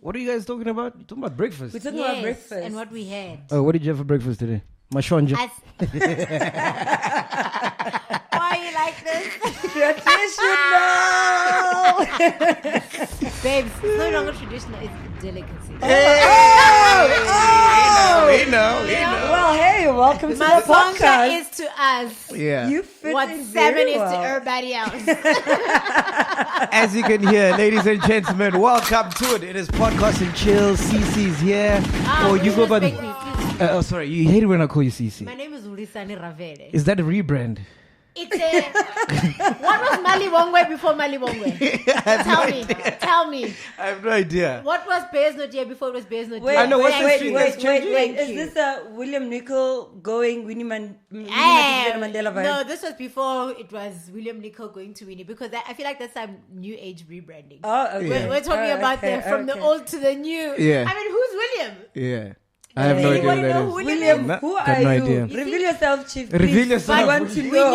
What are you guys talking about? You're talking about breakfast. We're talking about breakfast. And what we had. Oh, what did you have for breakfast today? Mashonja. Why are you like this? Traditional. Babes, it's no longer traditional, it's a delicacy. We know. Well, hey, welcome to the Masonja podcast. is to us Yeah. You fit what in salmon very is well. to everybody else. As you can hear, ladies and gentlemen, welcome to it. It is Podcast and Chill. CC's here. Or you go by the... oh, sorry. You hate it when I call you CC. My name is Hulisani Ravele. Is that a rebrand? It's a... What was Mali Wongwe before Mali Wongwe? Tell me. I have no idea. What was Bears Notia before it was Bears Notia? Wait, I know, what's the wait, street wait, that's wait, changing? wait. Thank Is you. this a William Nicol going Winnie Mandela vibe? No, this was before it was William Nicol going to Winnie, because I feel like that's some new age rebranding. Oh, okay. We're talking about from the old to the new. Yeah. I mean, who's William? Yeah. I have no idea Anybody who that know is. who William, No, who got are no you? idea. Reveal yourself, Chief. Reveal please. yourself. I want to We know.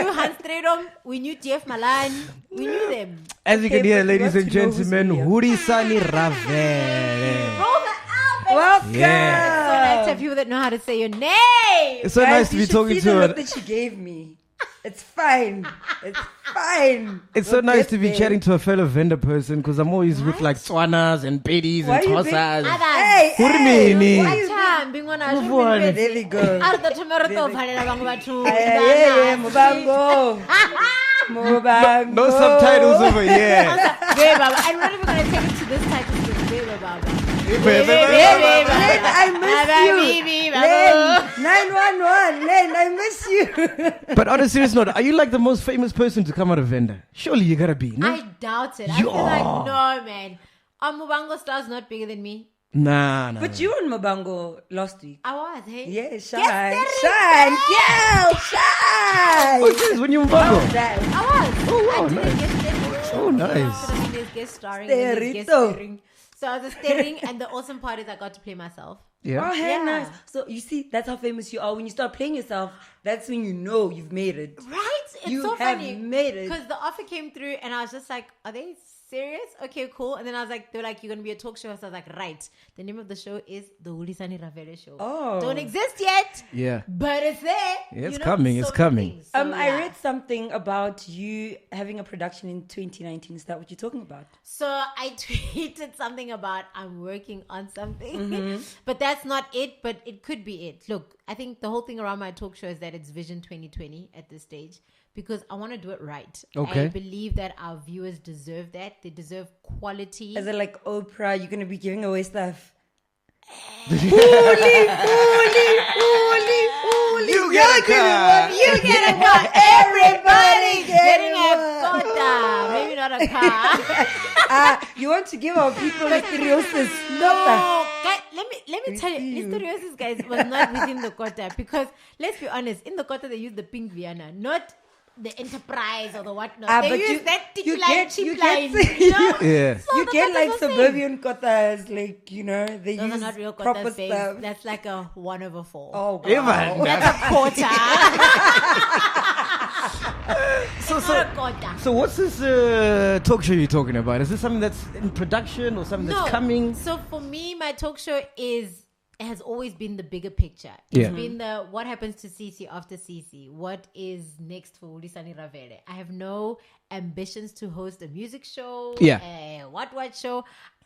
knew Hans Tredom, we knew TF Malan, we knew them. As you Okay, can hear, but we ladies want and to know who's gentlemen, William. Hulisani Ravele. Roll the album. Welcome. Yeah. So nice to have people that know how to say your name. It's so Guys, nice to you be should talking see the to look her. that she gave me. It's fine. It's fine. It's so We'll nice get to be there. chatting to a fellow vendor person, because I'm always with like Swanas and Beddies Why and you being- Tosas. Hey, What do you mean? why you Move on. There we go. Yeah, Mubango. Mubango. No subtitles over here. I'm not even going to take it to this title. Len, I miss you. Len, 911. Len, I miss you. But on a serious note, are you like the most famous person to come out of vendor? Surely you gotta be, no? I doubt it. I feel like, no, man. Mubango star's not bigger than me. Nah. But you were in Mubango last week. I was, hey? Yeah, shine. Yes, Shine, girl, shine. Oh, yes, when you How Mbago. was that? I was. Oh, wow, I did nice. guest starring. Oh, nice. There's guest starring. and there's guest Sterito. starring. So I was a starring, and the awesome part is I got to play myself. Yeah. Oh, hey, Yeah. nice. So you see, that's how famous you are. When you start playing yourself, that's when you know you've made it. Right? It's You so have funny. made it. Because the offer came through, and I was just like, are they serious? Okay, cool. And then I was like, they were like, you're going to be a talk show. So I was like, right. The name of the show is The Hulisani Ravele Show. Oh. Don't exist yet, Yeah. but it's there. Yeah, it's You know, coming, so it's many coming. things. So, I yeah. read something about you having a production in 2019. Is that what you're talking about? So I tweeted something about I'm working on something, Mm-hmm. but that's not it. But it could be it. Look, I think the whole thing around my talk show is that it's Vision 2020 at this stage, because I want to do it right. Okay. I believe that our viewers deserve that. They deserve quality. Is it like Oprah? You're going to be giving away stuff. You get a car. You get a car. Everybody getting a quota. Maybe not a car. You want to give our people listeriosis. No, guys, let me tell you, listeriosis, guys, was not within the quota, because let's be honest, in the quota they use the pink Vienna, not the Enterprise or the whatnot. They but use you- that you line, get- cheap you line. get- You know? Yeah. So You the get quotas like are same. suburban quotas, like, you know, they Those use are not real proper quotas, babes. stuff. That's like a 1/4. Oh, God. Even. That's a quota. So, It's not a quota. so what's this talk show you're talking about? Is this something that's in production or something that's coming? So for me, my talk show has always been the bigger picture. It's Yeah. been the what happens to CC after CC. What is next for Hulisani Ravele? I have no ambitions to host a music show. Yeah. A what show.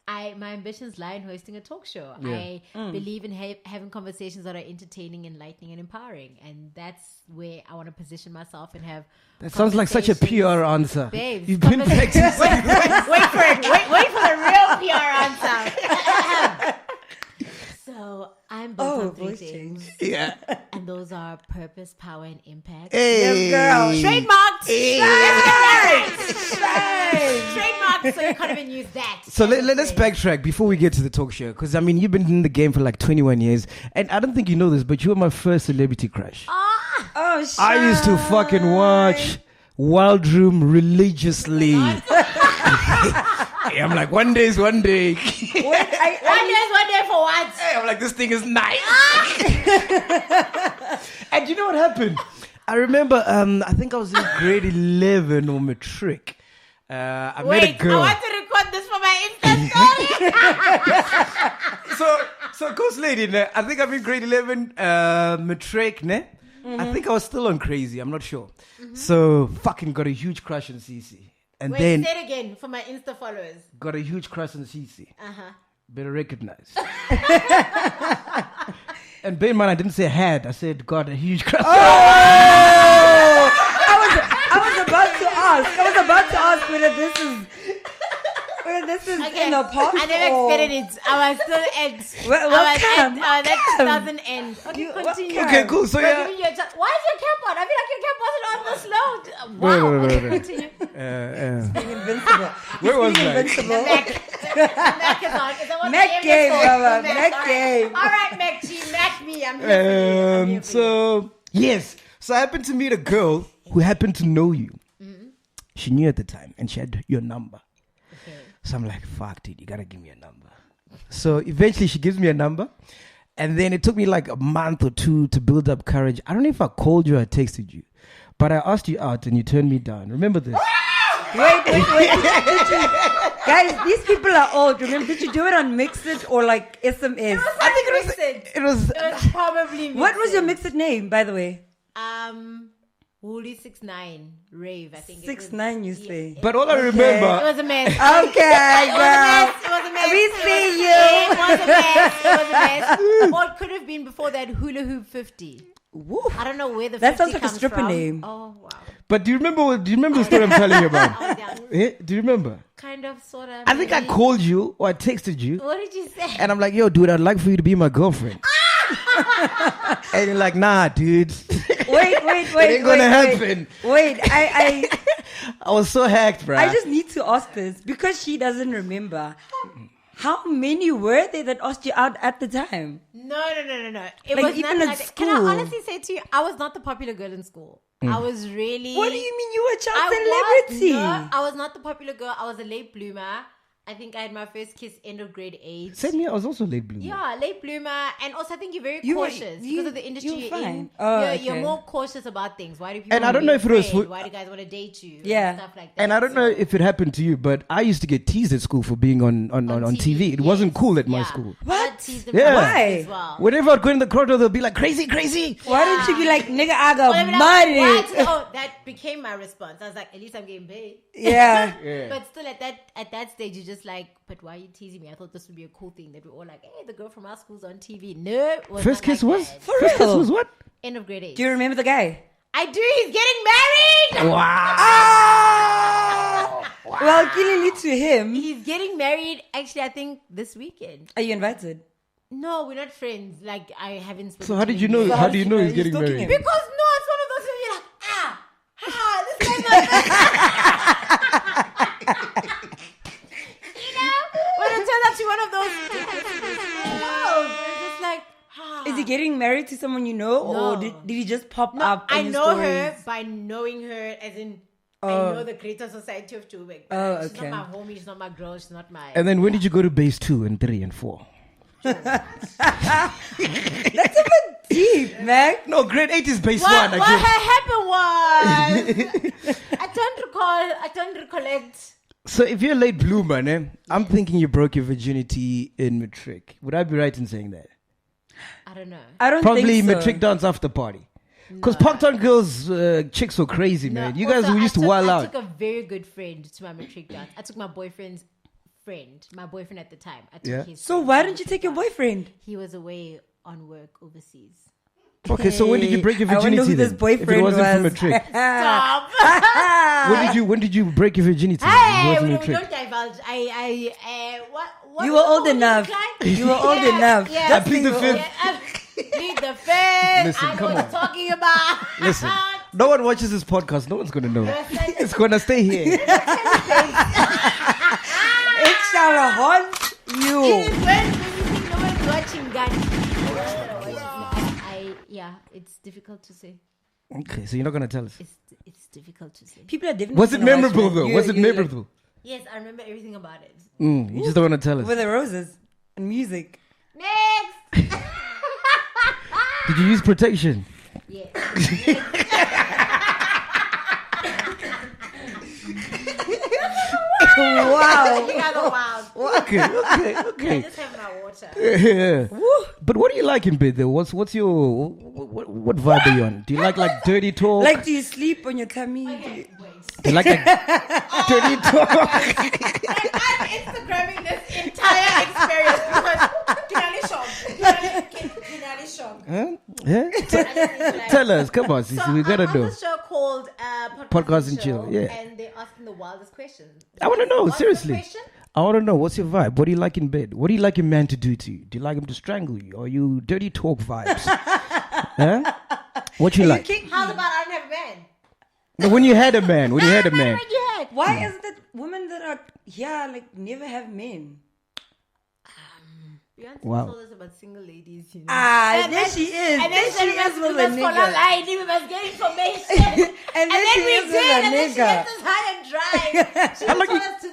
My ambitions lie in hosting a talk show. Yeah. I believe in having conversations that are entertaining, enlightening, and empowering, and that's where I want to position myself and have. That sounds like such a PR answer. Babes, You've been practicing. wait for it. Wait for the real PR answer. So I'm built Oh, on three voice things, change. Yeah. and those are purpose, power, and impact. Hey. girl. Trademarked. Shine. Trademarked. So you can't even use that. So let's backtrack before we get to the talk show, because I mean you've been in the game for like 21 years, and I don't think you know this, but you were my first celebrity crush. Ah, Oh, I used to fucking watch Wild Room religiously. I'm like, one day is one day. Wait, one day for what? I'm like, this thing is nice. And you know what happened? I remember, I think I was in grade 11 or matric. I met a Wait, I girl. want to record this for my Insta So Ghost Lady, ne? I think I'm in grade 11, matric, ne? I think I was still on crazy. I'm not sure. So fucking got a huge crush on Cece. And Wait, then say it again for my Insta followers. got a huge crush on Cece. Better recognize. And bear in mind, I didn't say had. I said got a huge crush. I was about to ask whether this is in the past. I never expected it. I was still at. That doesn't end. Okay, continue. Okay, cool. So yeah. Why is your cap on? I feel like your cap wasn't on this low. Wow. Okay, continue. Being invincible. Where was I? Invincible. Mac is on. Is that what Mac the name game, is called? Baba. Mac Mac game. All right, Mac G. Mac me. I'm here for you. So yes. So I happened to meet a girl who happened to know you. She knew at the time, and she had your number. Okay. So I'm like, fuck, dude, you gotta give me a number. So eventually she gives me a number. And then it took me like a month or two to build up courage. I don't know if I called you or I texted you. But I asked you out and you turned me down. Remember this? Wait. Guys, these people are old. Remember, did you do it on Mixit or like SMS? I think It was It was probably. What was your Mixit name, by the way? Woolly 69 Rave. I think 6'9", you say. But all I It remember, was a mess. Okay, girl. It was a mess. We see you. It was a mess. Or it could have been before that Hula Hoop 50. Woo. I don't know where the That 50 sounds like a comes stripper from. name. Oh wow. but do you remember the story I'm telling you about? I was young. Do you remember? Kind of, sort of. I think I called you or I texted you. What did you say? And I'm like, yo, dude, I'd like for you to be my girlfriend. And you're like, nah, dude. Wait. It ain't gonna happen. Wait, I was so hacked, bro. I just need to ask this because she doesn't remember. How many were there that asked you out at the time? No. It Like, was even not at like that. school. Can I honestly say to you, I was not the popular girl in school. I was really. What do you mean you were a child I celebrity? I was not the popular girl. I was a late bloomer. I think I had my first kiss end of grade 8. Same here, I was also late bloomer. Yeah, late bloomer. And also I think you're very You were- cautious you- because of the industry you're you're fine. in. Oh, You're okay. more cautious about things. Why do people And I want don't to know be if it was friend? for- Why do guys want to date you? Yeah. And stuff like that. And I don't know if it happened to you, but I used to get teased at school for being on TV. It wasn't cool at my school. What? Yeah. Why? As well. Whenever I'd go in the corridor, they'll be like, crazy. Why don't you be like, nigga, I Or got they'd be like, money? "What?" Oh, that became my response. I was like, at least I'm getting paid. Yeah. But still, at that stage, you're just like, but why are you teasing me? I thought this would be a cool thing that we're all like, hey, the girl from our school's on TV. No, it was First not kiss like was? that. First kiss was what? End of grade 8. Do you remember the guy? I do. He's getting married. Wow. Well, clearly to him. He's getting married. Actually, I think this weekend. Are you invited? No, we're not friends. Like I haven't spoken. So how to did you him know? yet. How do you know he's You're getting stalking married? him. Because no, it's one of those things you're like, this guy's not. You know, when it turns out to be one of those. It's just like. Is he getting married to someone you know, or No. did he just pop No, up? I in know stories? her by knowing her, as in I know the Greater Society of Joburg. Oh, She's okay. not my homie. She's not my girl. She's not my. And then when did you go to base 2 and 3 and 4? That's a bit deep, man. No, grade 8 is base 1. what I happened was I don't recollect. So if you're a late bloomer, ne, I'm thinking you broke your virginity in matric. Would I be right in saying that? I don't know. I don't Probably think so. matric dance after party. Because Parktown girls, chicks were crazy, man. You guys Also, who used to wild I out. took a very good friend to my matric dance. I took my boyfriend's friend, my boyfriend at the time. I took Yeah. his So friend why to don't you matric take your dance. boyfriend? He was away on work overseas. Okay, so when did you break your I wonder virginity who this then? boyfriend if it wasn't from was. matric. Stop. when did you break your virginity? If it Hey, wasn't we matric? don't divulge. What You was were the old code enough. decline? You were old enough. Yeah. I plead the fifth. Yeah, plead the fifth. Listen, I know come what on. you're talking about. Listen, no one watches this podcast. No one's going to know. It's going to stay here. It shall haunt you. It is when you think no one's watching, guys. Yeah, it's difficult to say. Okay, so you're not going to tell us. It's difficult to say. People are definitely. Was it gonna watch memorable that. though? You- Was it you, like, memorable? Yes, I remember everything about it. You just don't want to tell us. With the roses and music. Next. Did you use protection? Yes. Wow. You guys are wild. Okay. I just have my water. Yeah. But what do you like in bed though? What's your what vibe are you on? Do you like dirty talk? Like, do you sleep on your tummy? Okay, wait. Do you like dirty talk? I'm Instagramming this entire experience because Kinali Shop. Huh? Yeah? Tell us, come on, Sisi, we gotta I'm know. on this show called Podcast and Chill, yeah. And they're asking the wildest questions. I want to know, What's the seriously. question? I want to know, what's your vibe? What do you like in bed? What do you like a man to do to you? Do you like him to strangle you? Or you dirty talk vibes? Huh? What you like? How's about I don't have a man? No, when you had a man, When you had. Why is it that women that are here like never have men? Beyonce Wow. told us about single ladies, you know. There she is. And There then she is with a follow nigga. line, we must get information. And then she we is with did, a and then she nigga. left us high and dry. She How long told us to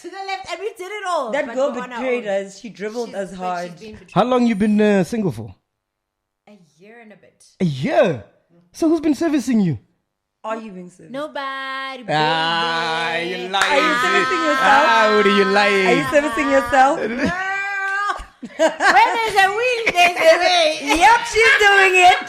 the left, and we did it all. That But girl we're on our betrayed own. us. She dribbled us But hard. she's been betrayed. How long you been single for? A year and a bit. A year. So who's been servicing you? Are you being serious? Nobody. You baby. lying. Are you servicing yourself? What are you lying? Are you servicing yourself? Girl, when there's a will, there's a way. Yep, she's doing it.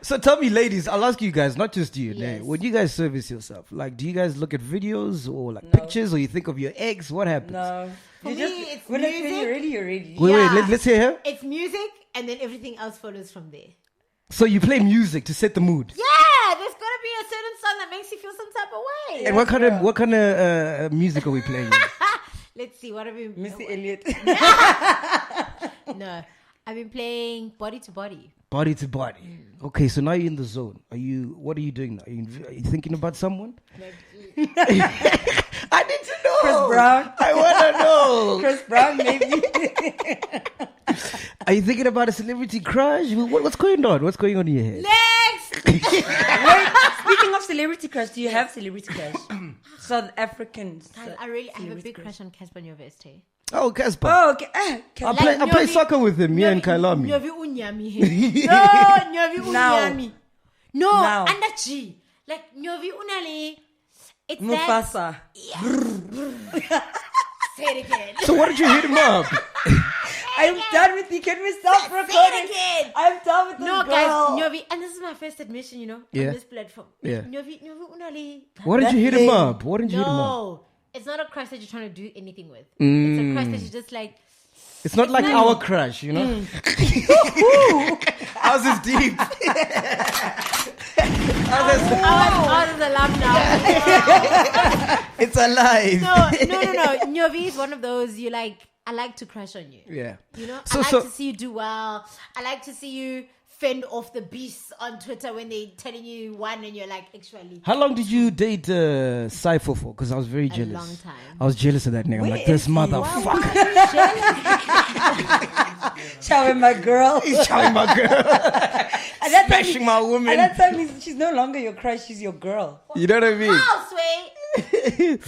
So tell me, ladies, I'll ask you guys, not just you. Yes. When you guys service yourself, like, do you guys look at videos or like No. pictures, or you think of your ex? What happens? No. For You me, just, it's when music. you're ready, you're ready. Wait, Yeah. let's hear her. It's music, and then everything else follows from there. So you play music to set the mood. Yeah, there's gotta be a certain song that makes you feel some type of way. And what kind of music are we playing? Let's see, what have we... Missy Elliott. No, I've been playing Body to Body. Body to body. Okay, so now you're in the zone. What are you doing now? Are you thinking about someone? I need to know. Chris Brown. I want to know. Chris Brown, maybe. Are you thinking about a celebrity crush? What's going on? What's going on in your head? Next! Wait, speaking of celebrity crush, do you have celebrity crush? South Africans. I have a big crush on Casper Nyovest, hey? Oh, Casper. Oh, okay. I play soccer with him, me and Kailami. Nyovi Unyami, hey? No, Nyovi Now. Unyami. No, Now. under G. Like, Nyovi Unale. It's Mufasa. Say it again. So why did you hit him up? I'm done with you. Can we stop Say recording? it again. I'm done with this No, girl. guys, Nyovi, and this is my first admission, you know, Yeah. on this platform. Yeah. Nyovi Unale. Why did you hit him up? Why didn't you hit him up? No, it's not a crush that you're trying to do anything with. It's a crush that you're just like, It's not like not- our crush, you know? Ours is deep. ours is alive now. It's alive. No. Nyovi is one of those you like. I like to crush on you. Yeah. You know, So- I like so- to see you do well. I like to see you fend off the beasts on Twitter when they telling you one and you're like, actually, How long did you date Cypher for? Because I was very jealous. long time. I was jealous of that nigga. I'm like, this motherfucker. Showing my girl. He's showing my girl. And that time Smashing my woman. And that time she's no longer your crush. She's your girl. You know what I mean? oh, sweet.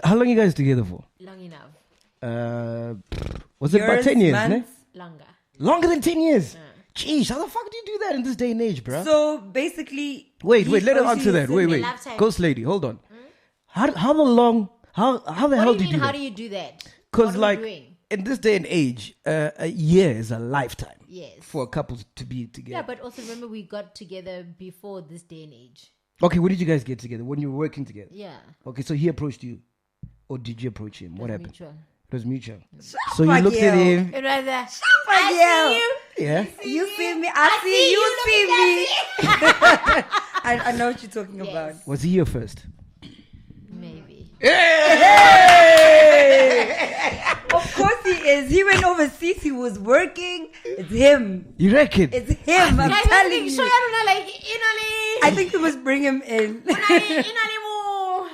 How long you guys together for? Long enough. Was it about Years, 10 years, ne? months? Longer. Longer than 10 years? Jeez, how the fuck do you do that in this day and age, bro? So basically, Wait, he let her owes answer you that. a Wait. lifetime. Ghost lady, hold on. How the hell What do do you mean? do How that? do you do that? Because What are we like doing? in this day and age, a year is a lifetime. Yes. For a couple to be Yeah, together. but also remember we got together before this day and age. Okay, when did you guys get together? When you were working together? Yeah. Okay, so he approached you, or did you approach him? What It was happened? mutual. It was mutual. So you Fuck looked at you. him. It was a, Fuck I you. see you. Yeah. You see me, I see you, see me. I know what you're talking about. Was he your first? Maybe. Of course he is. He went overseas. He was working. It's him. You reckon? It's him. I'm Guys, telling show you. you like Inali. I think we must bring him in. Inali mo.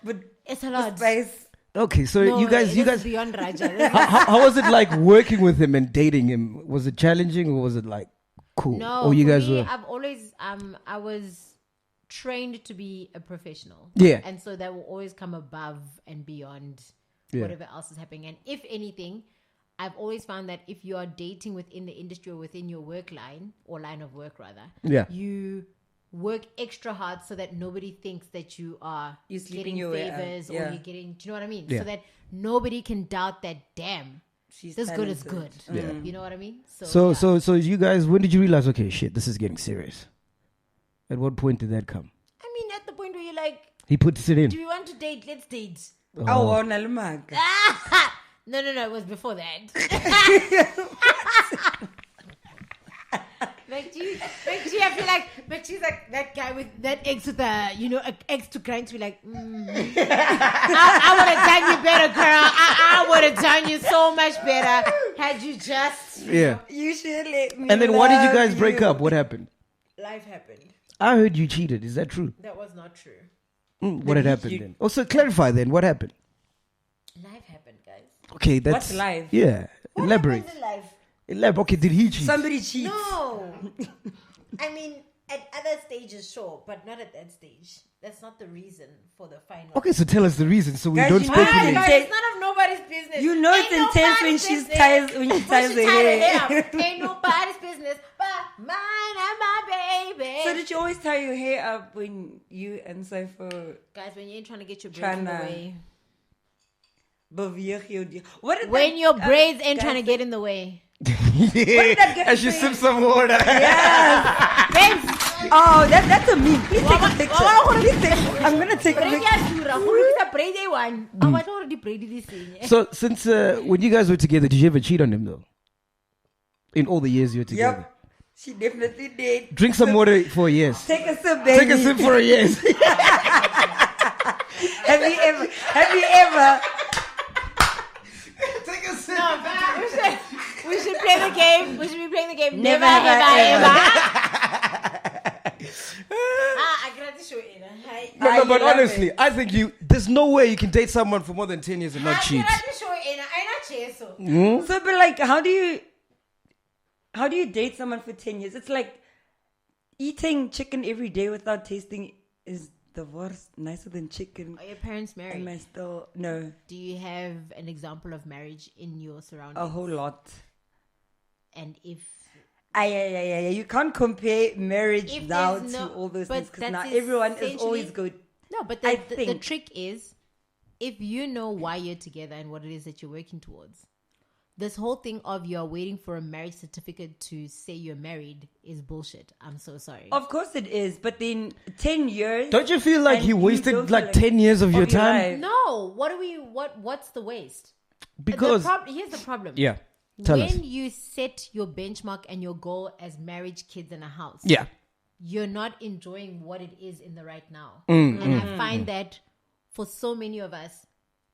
But It's a lot. spice. Okay, so No, you guys, beyond Raja. how was it like working with him and dating him? Was it challenging or was it like cool? No, or you for guys me, were? I've always I was trained to be a professional. Yeah. And so that will always come above and beyond Yeah. whatever else is happening. And if anything, I've always found that if you are dating within the industry or within your work line or line of work rather, Yeah. you work extra hard so that nobody thinks that you are getting favors or you're getting, do you know what I mean? Yeah. So that nobody can doubt that, damn, She's this good is talented. good. Yeah. You know what I mean? So you guys, when did you realize, okay, shit, this is getting serious? At what point did that come? I mean, at the point where you're like, He puts it in. do we want to date? Let's date. Oh, Nalumaka. No, it was before that. I feel like, but she's like that guy with that ex with a, ex to grind to be like, I would have done you better, girl. I would have done you so much better had you just. Yeah. You should let me. And then why did you guys break up? What happened? Life happened. I heard you cheated. Is that true? That was not true. What had happened then? Also, clarify then. What happened? Life happened, guys. Okay, that's... What's life? Yeah. What Elaborate. happens in life? Okay, did he cheat? Somebody cheats. No. I mean, at other stages, sure, but not at that stage. That's not the reason for the final. Okay, so tell us the reason so we Guys, don't you know speculate. what? It's none of nobody's business. You know it's intense when she ties her hair. Ain't nobody's business but mine and my baby. So did you always tie your hair up when you and Cypher Guys, when you ain't trying to get your braids in the way. When your braids ain't trying to get in the way. Yeah, as you sip some water. Yes. Babes. Oh, that's a meme. Please take a picture. I'm gonna take a picture. So, since when you guys were together, did you ever cheat on him though? In all the years you were together? Yep. She definitely did. Drink some water for a yes. Take a sip, baby. Take a sip for a yes. Have you ever? Take a sip. No, we should play the game. We should be playing the game. Never have I ever. I got to show it. No, but honestly, I think there's no way you can date someone for more than 10 years and not cheat. I got to show it. So, but like, how do you date someone for 10 years? It's like eating chicken every day without tasting is the worst. Nicer than chicken. Are your parents married? Am I still no? Do you have an example of marriage in your surroundings? A whole lot. And if yeah. You can't compare marriage if now there's to all those things because now that's everyone is always good. No, but the trick is if you know why you're together and what it is that you're working towards. This whole thing of you're waiting for a marriage certificate to say you're married is bullshit. I'm so sorry. Of course it is, but then 10 years. Don't you feel like he wasted like 10 years of your time? No. What's the waste? Because here's the problem. Yeah. Tell us. When you set your benchmark and your goal as marriage, kids, and a house, yeah, you're not enjoying what it is in the right now. And I find that for so many of us,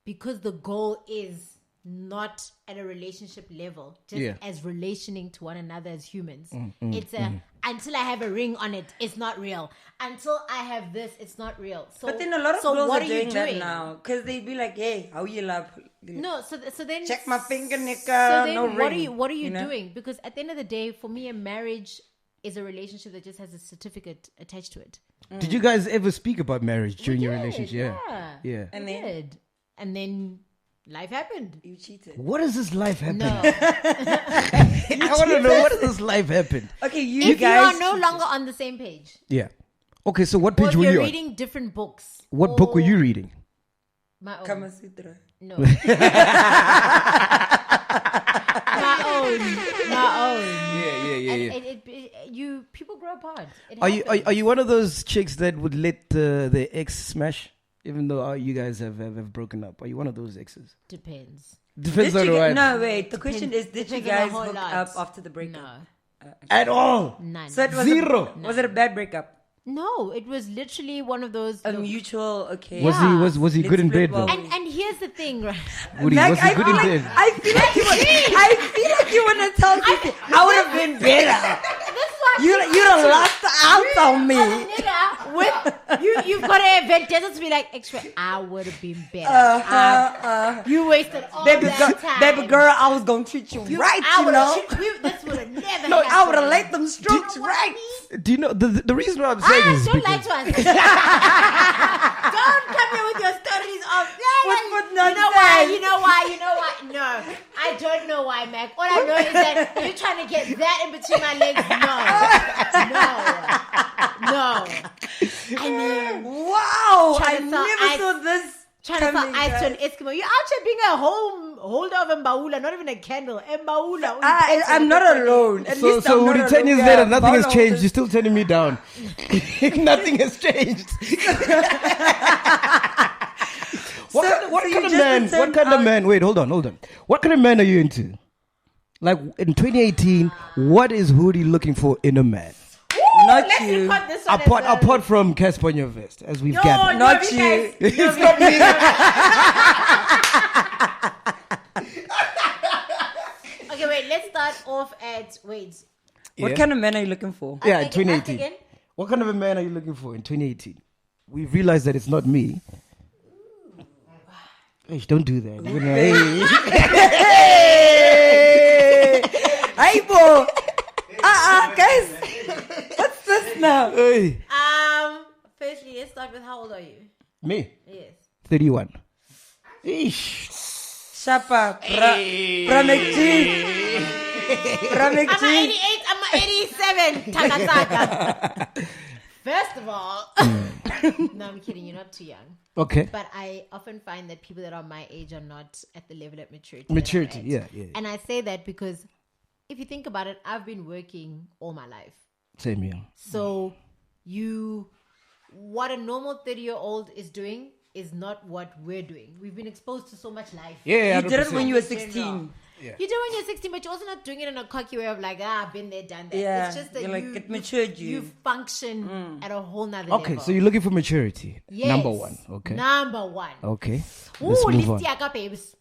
because the goal is not at a relationship level, just as relationing to one another as humans. It's until I have a ring on it, it's not real. Until I have this, it's not real. So, but then a lot of girls are doing that now because they be like, "Hey, how you love?" No, so then check my finger, nigga. So then, no ring. What are you doing? Because at the end of the day, for me, a marriage is a relationship that just has a certificate attached to it. Did you guys ever speak about marriage during your relationship? Yeah. And then life happened. You cheated. What is this life happen? No. I want to know what is this life happen. Okay, if guys, you are no longer on the same page. Yeah. Okay, so what page were you on? You're reading different books. What book were you reading? My own. Kama Sutra. No. My own. Yeah. People grow apart. Are you one of those chicks that would let the ex smash? Even though you guys have broken up, are you one of those exes? Depends on what. No, wait. The question is, did you guys hook up after the breakup? No. At all? None. So it was Zero. Was it a bad breakup? No, it was literally one of those. A mutual, okay. Was he good in bed though? And here's the thing, right? Was he good in bed? I feel like you want to tell me I would have been better. You done lost out on me. You've got to invent desert to be like, actually, I would have been better. You wasted all that time. Baby girl, I was going to treat you right, this would have never happened. I would have laid them strokes right. Do you know, the reason why I'm saying this is don't lie to us. Don't come here with your stories of, you know why. No, I don't know why, Mac. All I know is that you're trying to get that in between my legs. No. No. I mean, wow, I trying to sell never saw this. trying to sell coming, ice to an guys. Eskimo. You're out here being a holder of Mbaula, not even a candle. Mbaula. I'm not alone. At least So I'm not Woody, 10 alone. years Yeah, later, nothing has Paolo changed. was- You're still turning me down. Nothing has changed. What you kind of just man? What turned kind of out- man? Wait, hold on. What kind of man are you into? Like in 2018, what is Hoodie looking for in a man? Not Let's you. record this one as well. Apart from Casper on your vest, as we've No, gathered. Not you you. guys. It's not me. Okay, wait. Let's start off at What Yeah. kind of man are you looking for? Yeah, in Ask again, 2018. ask again. What kind of a man are you looking for in 2018? We've realized that it's not me. Hey, don't do that. You're gonna- hey. Hey, boy. Guys. What's this now? Hey. Firstly, let's start with how old are you? Me, Yes. 31. Eesh. Shapa. Pramek G. Pramek I'm a G. 88. I'm a 87. Takataka. First of all, no, I'm kidding. You're not too young. Okay. But I often find that people that are my age are not at the level of maturity. that I'm Maturity, at. yeah. And I say that because if you think about it, I've been working all my life. Same here. So what a normal 30-year-old is doing is not what we're doing. We've been exposed to so much life. Yeah, You did it 100%. when you were 16. Yeah. You do when you're 16, but you're also not doing it in a cocky way of like, I've been there, done that. Yeah, It's just that you're like, it matured you. You function at a whole nother Okay, level. so you're looking for maturity. Yes. Number one. Okay. Number one. Okay. Ooh, Let's move on. listiaka, babes.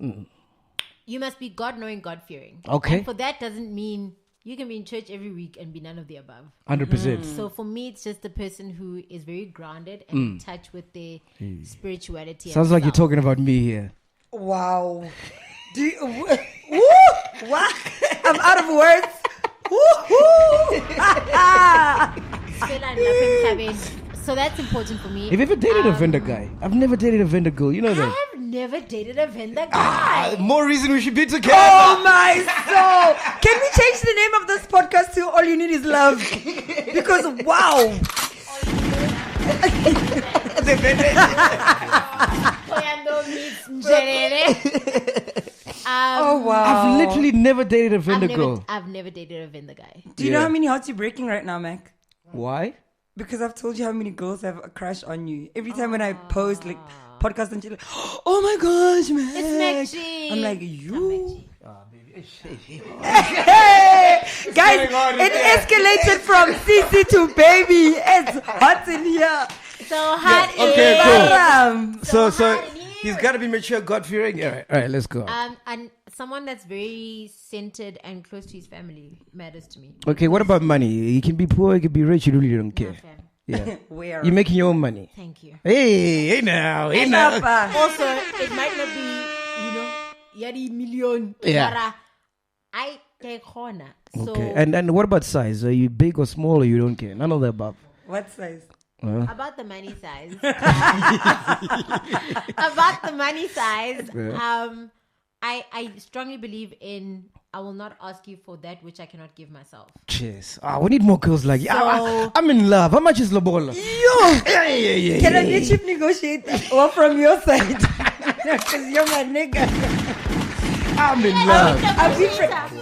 You must be God-knowing, God-fearing. Okay. And for that doesn't mean you can be in church every week and be none of the above. 100%. So for me, it's just a person who is very grounded and in touch with their spirituality. Sounds and like you're self. talking about me here. Wow. Do you, woo, what? I'm out of words. Woo-hoo. Still I'm up in cabin. So that's important for me. Have you ever dated a vendor guy? I've never dated a vendor girl. You know I that. have never dated a vendor guy. More reason we should be together. Oh my soul. Can we change the name of this podcast to All You Need Is Love? Because wow. Koyando meets Njelele. Oh wow. I've literally never dated a vendor girl. I've never dated a vendor guy. Do you know Yeah. how many hearts you're breaking right now, Mac? Why? Because I've told you how many girls have a crush on you. Every time when I post like podcast and she's like, oh my gosh, man. It's Mac G. I'm like, I'm Mac you. G. Hey, guys, going on in it there? escalated from CC to baby. It's hot in here. So hot okay, is- cool. Bam. So hot in he's here. got to be mature, God fearing. All right, let's go. And someone that's very centered and close to his family matters to me. Okay, what about money? You can be poor, you can be rich. You really don't care. Fam. Yeah, Where? you're making your own money. Thank you. Hey now, hey now. Papa. Also, it might not be, yadi million. Yeah. Mara, I take honor. So Okay, and what about size? Are you big or small, or you don't care? None of the above. What size? about the money size. About the money size. Yeah. I strongly believe in I will not ask you for that which I cannot give myself. Cheers. We need more girls like you. So- I'm in love. How much is Lobola? Yeah. Can I be a cheap negotiator? Or from your side? Because you're my nigga. I'm in love. I'll be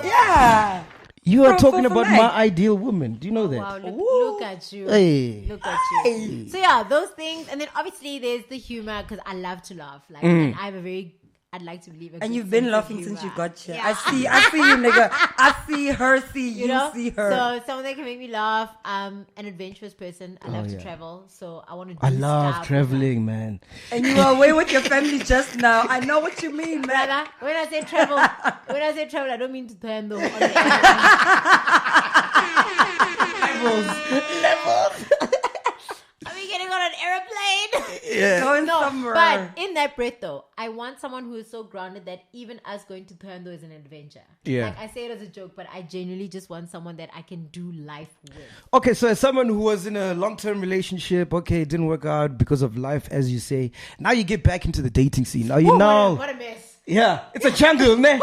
yeah. You are For- talking for about Mike. my ideal woman. Do you know that? Wow, look at you. Hey. Look at you. So yeah, those things, and then obviously there's the humor because I love to laugh. Like, and I have a very, I'd like to believe. And you've been laughing since you got here. Yeah. I see you, nigga. I see her, see you, see her. So someone that can make me laugh. An adventurous person. I love to yeah. travel, so I want to. I love traveling, man. And you were away with your family just now. I know what you mean, man. Brother, when I say travel, I don't mean to turn though. On the Are we getting on an airplane? Yeah. Going No, somewhere. but in that breath though, I want someone who is so grounded that even us going to Thando is an adventure. Yeah. Like I say it as a joke, but I genuinely just want someone that I can do life with. Okay, so as someone who was in a long-term relationship, okay, it didn't work out because of life, as you say. Now you get back into the dating scene. Now you Ooh, know. what a mess. Yeah, it's a jungle, man.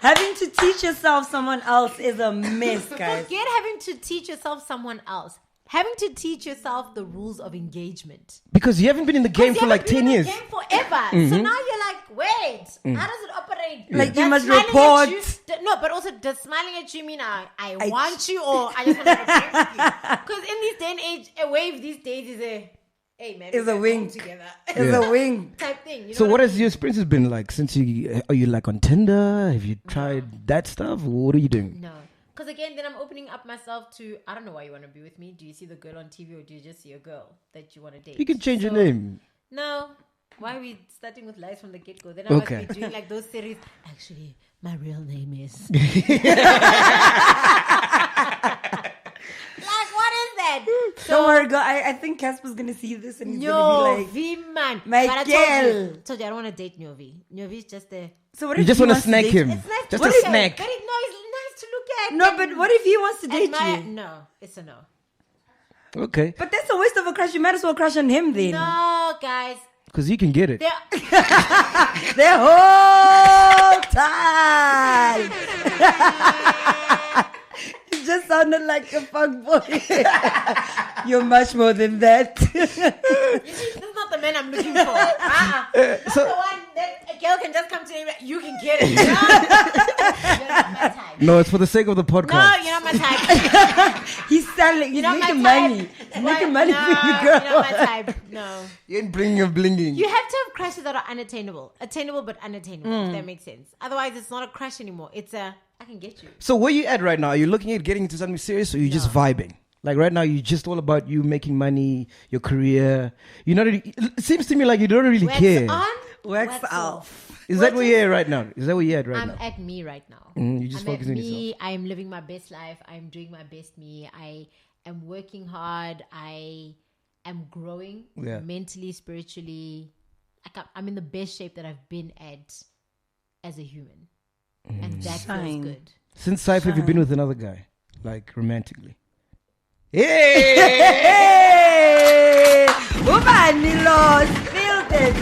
Having to teach yourself someone else is a mess, guys. Forget having to teach yourself someone else. Having to teach yourself the rules of engagement. Because you haven't been in the game for like 10 years. You haven't been in the game forever. So now you're like, wait, how does it operate? Like you Does must smiling report. at you- no, but also does smiling at you mean I want you or I just want to have a drink with you? Because in this day and age, a wave these days is a, hey man, Is a wing. together. It's a wing. type thing. You know So what I has your experiences been like since are you like on Tinder? Have you tried that stuff? What are you doing? mean? No. Because again, then I'm opening up myself to, I don't know why you want to be with me. Do you see the girl on TV or do you just see a girl that you want to date? You can change your name. No. Why are we starting with lies from the get-go? Then I Okay. must be doing like those series. Actually, my real name is... Like, what is that? Don't worry, girl. I think Casper's gonna see this and he's gonna be like, Nyovi, man. my But I girl. told you I don't want to date Nyovi. Nyovi is just a... so what You if just he want to wants snack date him. you? It's nice Just to a look at. snack. But it's nice to look at. No, and but what if he wants to date admire- you? No, it's a no. Okay. But that's a waste of a crush. You might as well crush on him then. No, guys. Because you can get it. There, The whole time. You just sounded like a fuckboy. You're much more than that. you see, this is not the man I'm looking for. Not so- the one that a girl can just come to me and be like, you can get it. No, you're not my type. No, it's for the sake of the No, podcast. you're not my type. He's selling. He's You're not making my type. money. He's making money no, for you, girl. You're not my type. No. You ain't bringing your blinging. You have to have crushes that are unattainable. Attainable but unattainable, if that makes sense. Otherwise, it's not a crush anymore. It's a, I can get you. So where you at right now? Are you looking at getting into something serious or are you just vibing? Like right now, you just all about you making money, your career. You're not really, it seems to me like you don't really Wax care. on, Wax off. Is that where you're at right now? Is that where you're at right I'm now? at me right now. You just I'm at focus on me. yourself. I'm living my best life. I'm doing my best me. I am working hard. I am growing mentally, spiritually. I'm in the best shape that I've been at as a human. And that feels good. Since Cypher, have you been with another guy? Like romantically? Hey! Hey! Ubani lost. Feel it.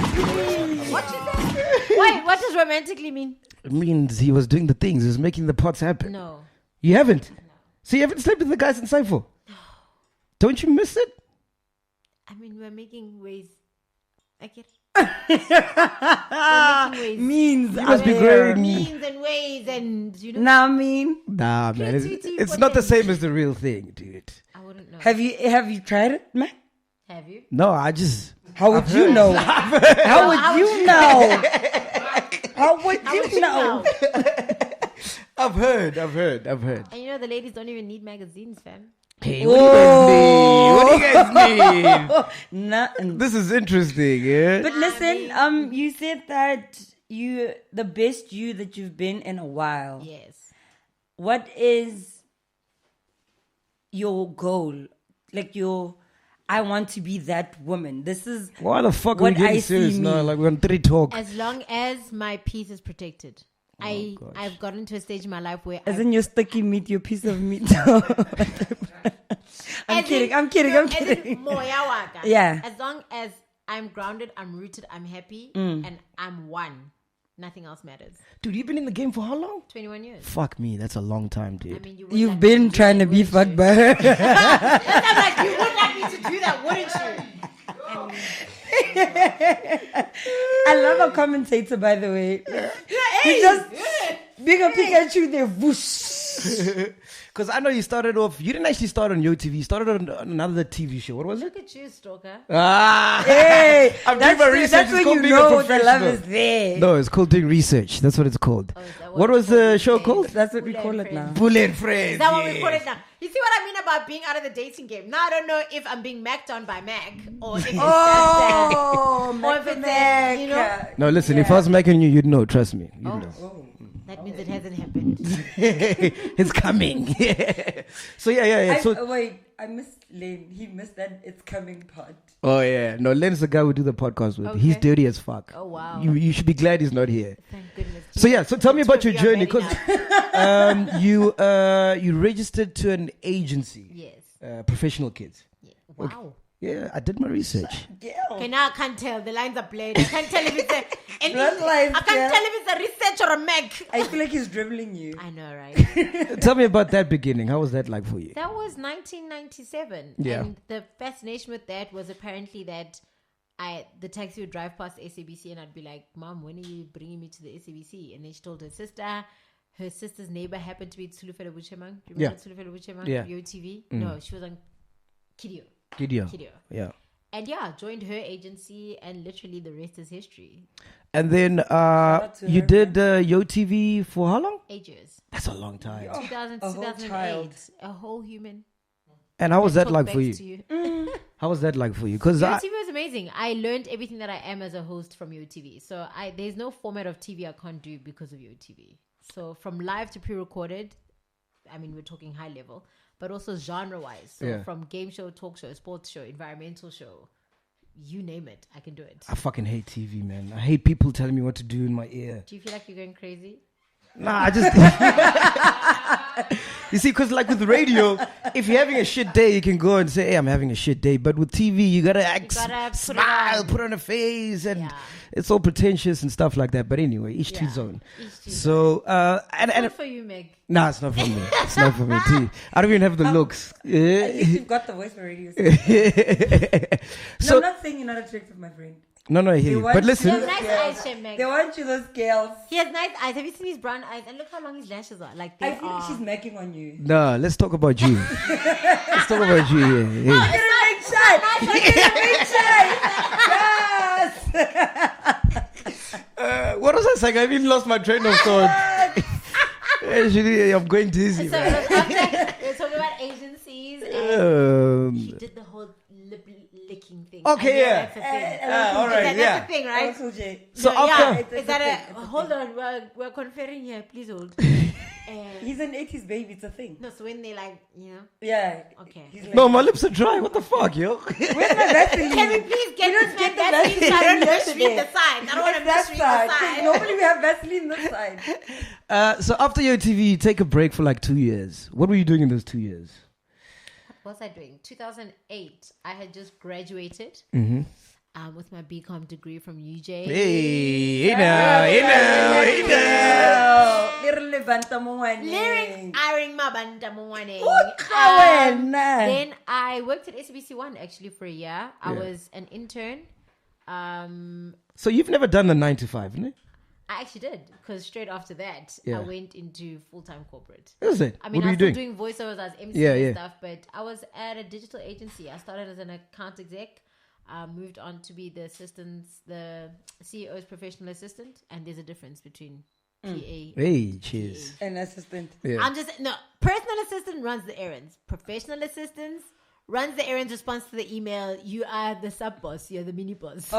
What you say? Wait, what does romantically mean? It means he was doing the things. He was making the pots happen. No. You haven't? So you haven't slept with the guys in Cypher? Don't you miss it? I mean, we're making ways. I get Means. You must be there. great. means and ways and, you know. Nah, I mean. Nah, man. Creativity It's for not the them. same as the real thing, dude. I wouldn't know. Have you tried it, man? Have you? No, I just... How would you know? How would you know? How would you know? I've heard. And you know, the ladies don't even need magazines, fam. Hey, what do you guys need? What do you guys need? Nothing. This is interesting, yeah? But listen, you said that the best you that you've been in a while. Yes. What is your goal? Like I want to be that woman. This is Why the fuck are we what getting I serious see now? me. Like we're on 3 talk. As long as my peace is protected. gosh. I've gotten to a stage in my life where as in your sticky meat, your piece of meat. I'm kidding. Yeah. As long as I'm grounded, I'm rooted, I'm happy, and I'm one. Nothing else matters. Dude, you've been in the game for how long? 21 years. Fuck me, that's a long time, I dude. mean, you would You've like been me to do trying that, to be wouldn't fucked you? by her. I'm like, you would like me to do that, wouldn't you? I love a commentator, by the way. He just big a Pikachu there, whoosh. Because I know you started off, you didn't actually start on YoTV, you started on another TV show. What was it? Look at you, stalker. Ah! Hey, I'm that's, doing my research. that's It's when called you being a know the love professional. is there. No, it's called doing research. That's what it's called. Oh, is that What it's was called the these show days? called? That's what we Bullet call it now. friends. Bullet Friends. Is that what we call it now? You see what I mean about being out of the dating game? Now I don't know if I'm being macked on by Mac or if it's Oh, or if it's you know. No, listen, if I was making you, you'd know. Trust me. You'd Oh. know. That means it hasn't happened. It's coming. So, yeah. So, wait, I missed Lane. He missed that it's coming part. oh, yeah. No, Len's the guy we do the podcast with. He's Okay. dirty as fuck. Oh, wow. You should be glad he's not here. Thank goodness. So, yeah. So, tell me about your We are journey. ready Because you registered to an agency. Yes. Professional Kids. Yeah. Wow. Yeah, I did my research. Okay, now I can't tell. The lines are blurred. I can't tell if it's Blood lines, I can't tell if it's a research or a Mac. I feel like he's dribbling you. I know, right? Tell me about that beginning. How was that like for you? That was 1997. Yeah. And the fascination with that was apparently that the taxi would drive past SABC and I'd be like, Mom, when are you bringing me to the SABC? And then she told her sister. Her sister's neighbor happened to be Tsulufelo Buchemang. Do you remember Tsulufelo Buchemang? Yeah. UTV? No, she was on Kidio. Gideon. Yeah. And joined her agency, and literally the rest is history. And then you did YoTV for how long? 8 years. That's a long time. 2000 a whole 2008. child. A whole human. And how was that Talk like back for to you? you. How was that like for you? Because YoTV was amazing. I learned everything that I am as a host from YoTV. So there's no format of TV I can't do because of YoTV. So from live to pre-recorded, I mean, we're talking high level, but also genre-wise. So from game show, talk show, sports show, environmental show, you name it, I can do it. I fucking hate TV, man. I hate people telling me what to do in my ear. Do you feel like you're going crazy? Nah, I just... You see, because like with radio, if you're having a shit day, you can go and say, hey, I'm having a shit day. But with TV, you gotta act, smile, put on a face, and it's all pretentious and stuff like that. But anyway, each to his own. So, and Good for you, Meg. Nah, it's not for me. It's not for me, too. I don't even have the looks. At least you've got the voice for radio. So, I'm not saying you're not attractive, my friend. No, I hear you. But He listen. has nice eyes, Shem, Meg. They want you, those girls. He has nice eyes. Have you seen his brown eyes? And look how long his lashes are. Like they I feel are. like she's macking on you. No, let's talk about you. Let's talk about you. Yeah. Look at her big shine. Look at her big shine. Yes. What was I saying? I even lost my train of thought. Actually, I'm going dizzy. So man. we were talking about agencies, and she did the whole lip licking thing. Okay, I know yeah. That's a thing. All right, That's a thing, right? Also, Jay. So No, after, is that a hold on? We're conferring here. Please hold. He's an 80s baby. It's a thing. No, so when they like, Yeah. Okay. He's like, no, my lips are dry. What the fuck, yo? where's my Vaseline? Can we please get don't this get man the Vaseline so I don't Vaseline misread the yesterday. signs? I don't want to That misread side. the 'Cause sign. normally we have Vaseline this side. So after your TV, you take a break for like 2 years. What were you doing in those 2 years? What was I doing? 2008, I had just graduated with my BCom degree from UJ. Hey Little Banta Mwane. Lyric airing my banda morning. Then Then I worked at SBC1 actually for a year. I was an intern. So you've never done the 9 to 5, no? I actually did, because straight after that, Yeah. I went into full-time corporate. Is it? I mean, what I are was you still doing? doing voiceovers, I was MC Yeah, and yeah. stuff, but I was at a digital agency. I started as an account exec, moved on to be the CEO's professional assistant, and there's a difference between PA. Hey, cheers. an assistant. Yeah. Personal assistant runs the errands. Professional assistants runs the errands, responds to the email. You are the sub boss. You're the mini boss.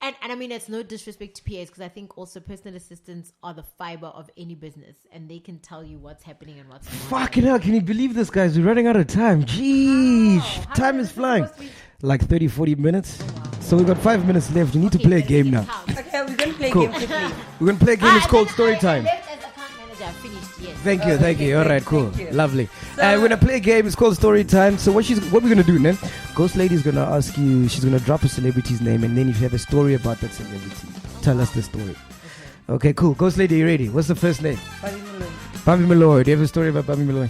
And I mean, it's no disrespect to PAs, because I think also personal assistants are the fiber of any business, and they can tell you what's happening and what's not. Fucking hell, can you believe this, guys? We're running out of time. Jeez, How time long is is it flying. supposed to be? Like 30, 40 minutes. So we've got 5 minutes left. We need to play a game now. Okay, we're going to play Cool. a game quickly. We're going to play a game. It's called Storytime. I left as account manager. I finished, yes. Thank you. okay, All great, right, cool. thank you. Lovely. So- We're going to play a game. It's called Storytime. So what we're going to do, then, Ghost Lady's going to ask you, she's going to drop a celebrity's name, and then if you have a story about that celebrity, tell us the story. Okay, cool. Ghost Lady, you ready? What's the first name? Bobby Malloy. Do you have a story about Bobby Malloy?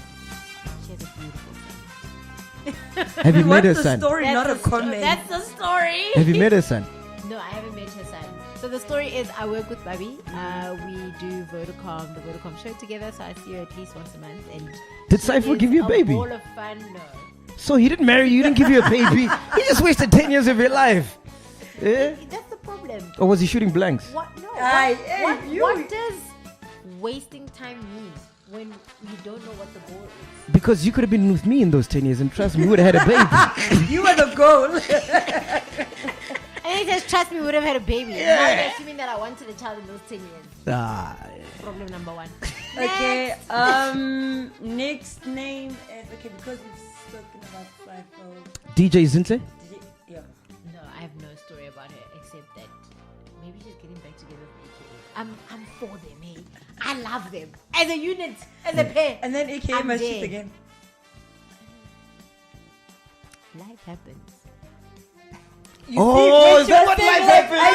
She has a beautiful son. Have you met her What's the son? story, not a comment? That's the story. Have you met her son? No, I haven't met her son. So the story is, I work with Bobby. We do the Vodacom show together. So I see her at least once a month. And Did she Cypher is give you a baby? Ball of fun. No. So he didn't marry you, he didn't give you a baby. He just wasted 10 years of your life. Yeah? That's the problem. Or was he shooting blanks? What? No. you. What does wasting time mean when you don't know what the goal is? Because you could have been with me in those 10 years, and trust me, we would have had a baby. You are the goal. And he says, trust me, we would have had a baby. Now you're assuming that I wanted a child in those 10 years. Ah, Problem number one. Okay, next name is, okay, because we've spoken about Pysfo. DJ Zinte? Yeah. No, I have no story about her except that maybe she's getting back together with AKA. I'm for them, hey. I love them. As a unit, as a pair. And then AKA I'm must there. shoot again. life happens. Oh, is that what life happens? I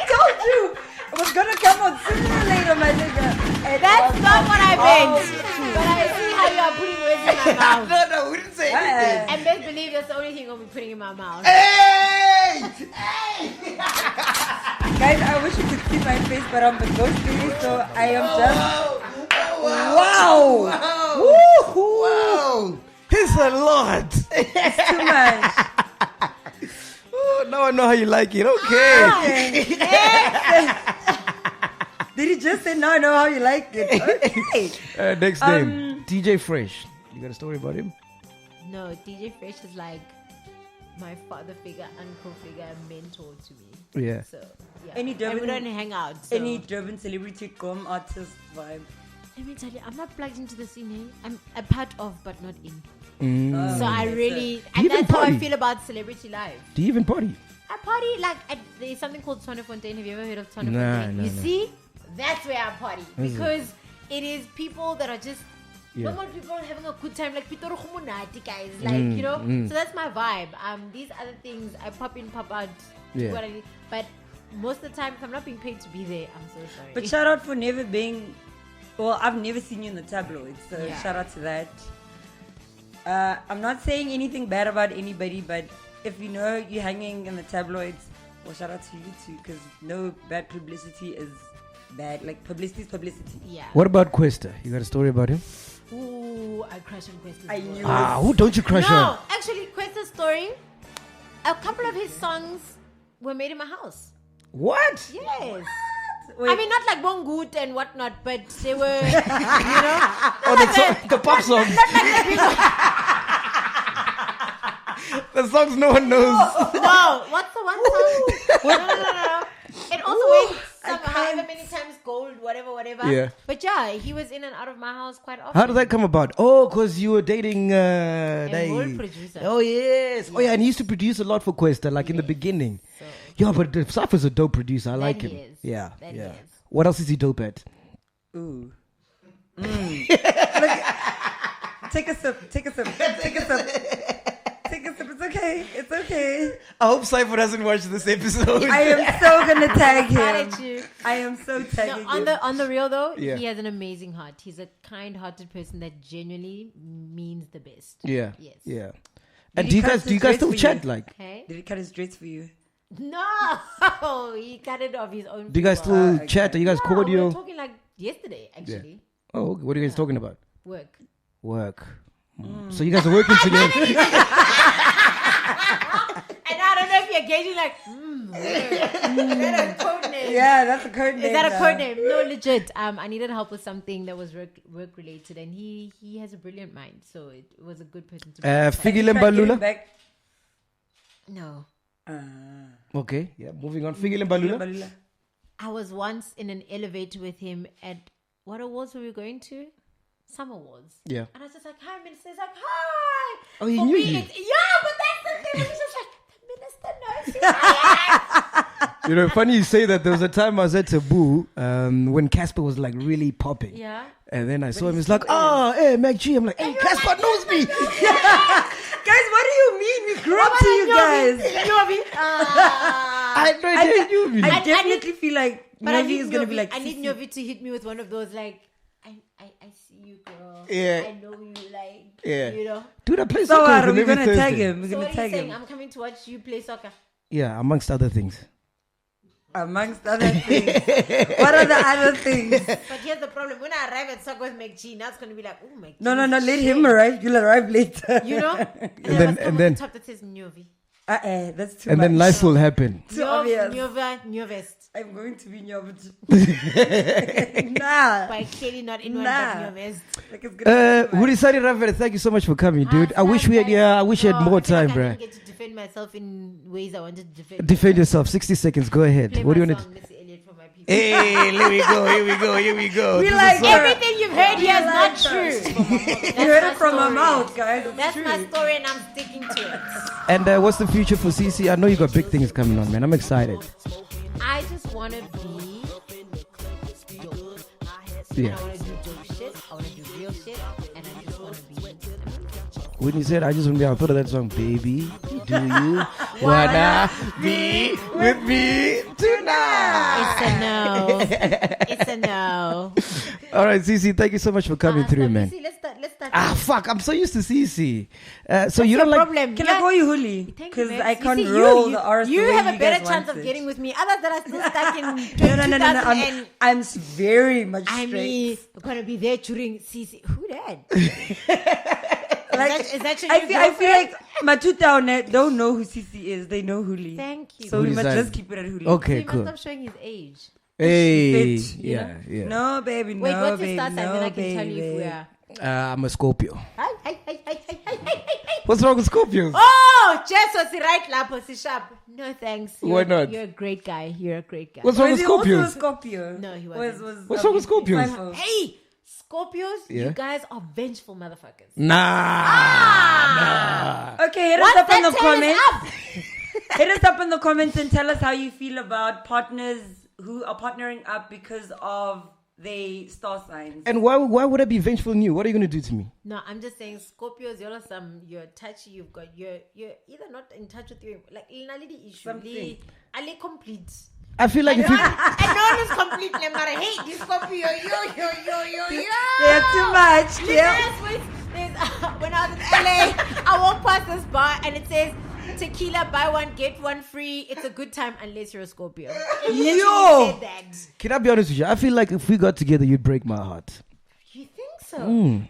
told you. It was gonna come out sooner or later, my nigga. That's not what I meant. But I see how you are putting words in my mouth. No, we didn't say anything. And best believe that's the only thing I'll be putting in my mouth. Hey! Guys, I wish you could see my face, but I'm the ghost baby, so I am just. Wow! Wow! It's a lot. It's too much. Oh, now I know how you like it. Okay. Did he just say, now I know how you like it? Okay. Next name. DJ Fresh. You got a story about him? No, DJ Fresh is like my father figure, uncle figure, mentor to me. Yeah. So, yeah. Any and we Durban- don't hang out. So. Any Durban celebrity come artist vibe? Let me tell you, I'm not plugged into the scene. Eh? I'm a part of, but not in. Mm. So I really, you and even that's how I party? feel about celebrity life. Do you even party? I party like there's something called Sonnefontaine. Have you ever heard of Nah, Sonnefontaine? nah, you nah. see, that's where I party because it is people that are just normal people having a good time, like Pitoro Khumunati guys, like you know. So that's my vibe. These other things I pop in, pop out, do what I need. But most of the time, if I'm not being paid to be there, I'm so sorry. But shout out for never being. Well, I've never seen you in the tabloids, so Yeah. shout out to that. I'm not saying anything bad about anybody, but if you know you're hanging in the tabloids, well, shout out to you too, because no bad publicity is bad. Like, publicity is publicity. Yeah. What about Questa? You got a story about him? Ooh, I crush on Questa's I voice. knew Who don't you crush No, on? actually, Questa's story. A couple of his songs were made in my house. What? Yes. Wait. I mean, not like Bongoot and whatnot, but they were, you know. Oh, the pop songs. The songs no one knows. No, what's the one song? No. It also went however many times gold, whatever. Yeah. But yeah, he was in and out of my house quite often. How did that come about? Oh, because you were dating A whole producer. Oh, yes. Oh, yeah, and he used to produce a lot for Questa, like in the beginning. So, Yeah, but Saf is a dope producer. I like he him. is. Yeah. That he yeah. is. What else is he dope at? Ooh. Take a sip. It's okay. I hope Cypher doesn't watch this episode. I am so gonna tag Mad him. at you. I am so tagging No, him. on the real though, Yeah. he has an amazing heart. He's a kind-hearted person that genuinely means the best. Yeah. Yes. Yeah. And he do you cut guys his still dreads for chat you? like? Okay. Did he cut his dreads for you? No, he cut it off his own. Do you guys people. still okay. chat? Are you guys We were cordial? talking like yesterday, actually. Oh, okay. What are you guys talking about? Work. Work. So you guys are working together. And I don't know if you're gauging like, work. Is that a code name? Yeah, that's a code name. Is that a now. code name? No, legit. I needed help with something that was work related, and he has a brilliant mind, so it was a good person to. Figi Have you tried getting Lembalula. back? No, Okay. Yeah. Moving on. Figi Lembalula. Balula. I was once in an elevator with him at what awards were we going to? Some awards. Yeah. And I was just like, "Hi, minister." He's like, "Hi." Oh, he For knew me, you. yeah, but that's the thing. He's just like, "The minister knows who I am." You know, funny you say that. There was a time I was at Taboo when Casper was like really popping. Yeah. And then I saw him. He's like, "Oh, hey, Mac G." I'm like, "Hey, Casper knows me." Guys, what do you mean? We grew up to you guys. I know you knew me. I definitely feel like Novi is gonna be like. I need Sissy. Novi to hit me with one of those like, I see you, girl. Yeah. I know you, like, Yeah. you know. Dude, I play So soccer with are him we every gonna tag Thursday. him? We're So gonna what are you tag saying? him. I'm coming to watch you play soccer. Yeah, amongst other things. Amongst other things. What are the other things? But here's the problem: when I arrive at soccer with McG, now it's gonna be like, oh my. No. Let him arrive. You'll arrive later. You know. And then- top that says Novi. That's too And much. then life will happen. Too obvious. Novest. I'm going to be Nyobit. Nah. But clearly not in one Nah. but Novest. Like it's gonna be too much. Hulisani Ravele, thank you so much for coming, dude. I wish we had, I wish you had more time, I bruh. didn't get to defend myself in ways I wanted to defend. Defend yourself. 60 seconds. Go ahead. Play What do you my want song, Missy Elliott, for my people. to? Hey, here we go. We This like is it. Everything you've heard here is not true. You heard it from my mouth, guys. It's That's true. my story, and I'm sticking to it. And what's the future for CC? I know you got big things coming on, man. I'm excited. I just want to be dope. Yeah. And I want to do dope shit. I want to do real shit. And I just want to be when you said I just want to be, I thought of that song, Baby, do you wanna be with me tonight? It's a no. It's a no. All right, Cece, thank you so much for coming through, man. Let's start. Fuck, I'm so used to Cece. So you don't like... problem. Can I call you Huli? Thank you, Because babes. I You can't see, roll the R's the You way have a better guys chance want of it. getting with me. Others that are still stuck in No. I'm very much I straight. mean, we're gonna be there during CC. Who that? Is that your I new feel like girlfriend? my two down don't know who CC is. They know Huli. Thank you. So we must Hulisani. just keep it at Huli. So Okay, you cool. must stop showing his age. Hey, Fit, you know? yeah. No, baby, Wait, no, what's baby, your star sign? no, Then I can tell you if we baby. are. I'm a Scorpio. Hi. What's wrong with Scorpios? Oh, Jess was right lapo, si sharp. No thanks. Why not? You're a great guy. You're a great guy. What's wrong Was with he also a Scorpios? Scorpio? No, he wasn't. What's wrong with Scorpios? Pysfo. Hey, Scorpios, Yeah? you guys are vengeful motherfuckers. Nah. Okay, hit us Once up in that the turn is comments. up. Hit us up in the comments and tell us how you feel about partners who are partnering up because of their star signs. And why would I be vengeful in you? What are you going to do to me? No, I'm just saying, Scorpios, you're touchy. You're either not in touch with you, like inality issue. Something. Ali complete. I feel like if you... And no one is complete. No matter, hey, this Scorpio, yo. They're too much. Yeah. When I was in LA, I walked past this bar and it says, tequila, buy one, get one free. It's a good time unless you're a Scorpio. It literally Yo! said that. Can I be honest with you? I feel like if we got together, you'd break my heart. You think so? And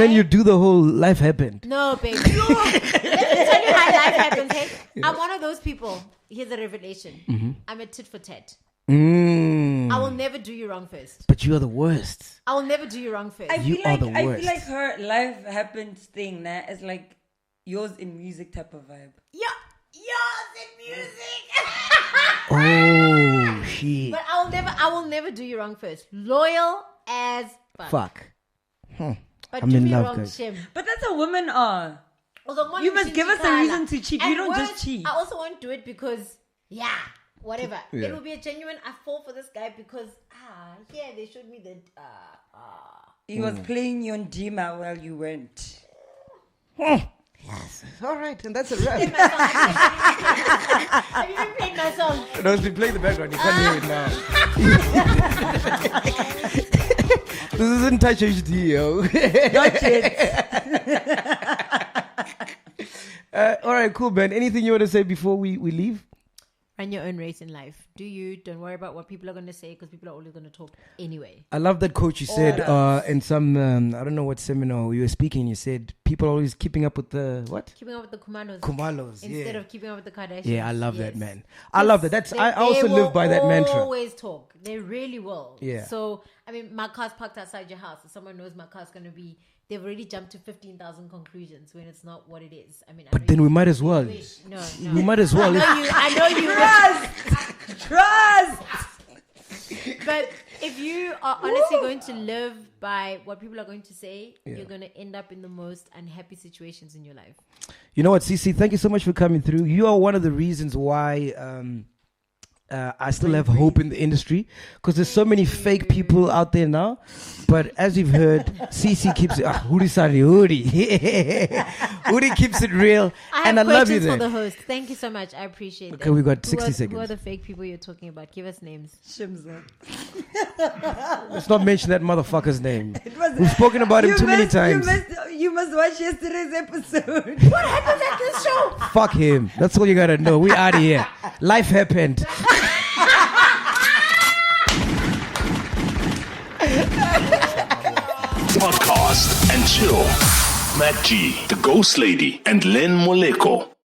then you do the whole life happened. No, baby. Let me tell you how life happens. Hey? I'm one of those people. Here's a revelation. I'm a tit for tat. I will never do you wrong first. But you are the worst. I will never do you wrong first. I You feel are like the I worst. feel like her life happened thing that is like yours in music type of vibe. Yours in music. Oh, shit. But I will never do you wrong first. Loyal as fuck. Fuck. But I'm do in me love, wrong, guys. Shem. But that's how women are. Also, You must give us a reason to cheat. You don't just cheat. I also won't do it because, whatever. Yeah. It will be a genuine, I fall for this guy because, they showed me that, He was playing you on Dima while you went. Yes. All right, and that's a wrap. Have you even played my song? No, it's been playing the background. You can't hear it now. This isn't Touch HD, yo. Not yet. All right, cool, man. Anything you want to say before we leave? Run your own race in life. Don't worry about what people are going to say because people are always going to talk anyway. I love that quote you said in some, I don't know what seminar you were speaking. You said people are always keeping up with the, what? Keeping up with the commandos. Commandos, Instead of keeping up with the Kardashians. Yeah, I love that, Yes. man. I love that. I also live by that They mantra. always talk. They really will. Yeah. So, I mean, my car's parked outside your house. If someone knows my car's going to be, they've already jumped to 15,000 conclusions when it's not what it is. I mean, But then we might as well. No. We might as well. I know you. Trust. But if you are honestly going to live by what people are going to say, you're going to end up in the most unhappy situations in your life. You know what, Cece? Thank you so much for coming through. You are one of the reasons why I still have hope in the industry because there's so many fake people out there now. But as you've heard, Cece keeps it. Hulisani Hudi keeps it real. I And have I love you questions for there. the host. Thank you so much. I appreciate it. Okay, we got 60 Who seconds. are the fake people you're talking about? Give us names. Shimza. Let's not mention that motherfucker's name. We've spoken about him too many times. You must watch yesterday's episode. What happened at this show? Fuck him. That's all you gotta know. We out of here. Life happened. Podcast and chill. Matt G, the Ghost Lady, and Len Moleko.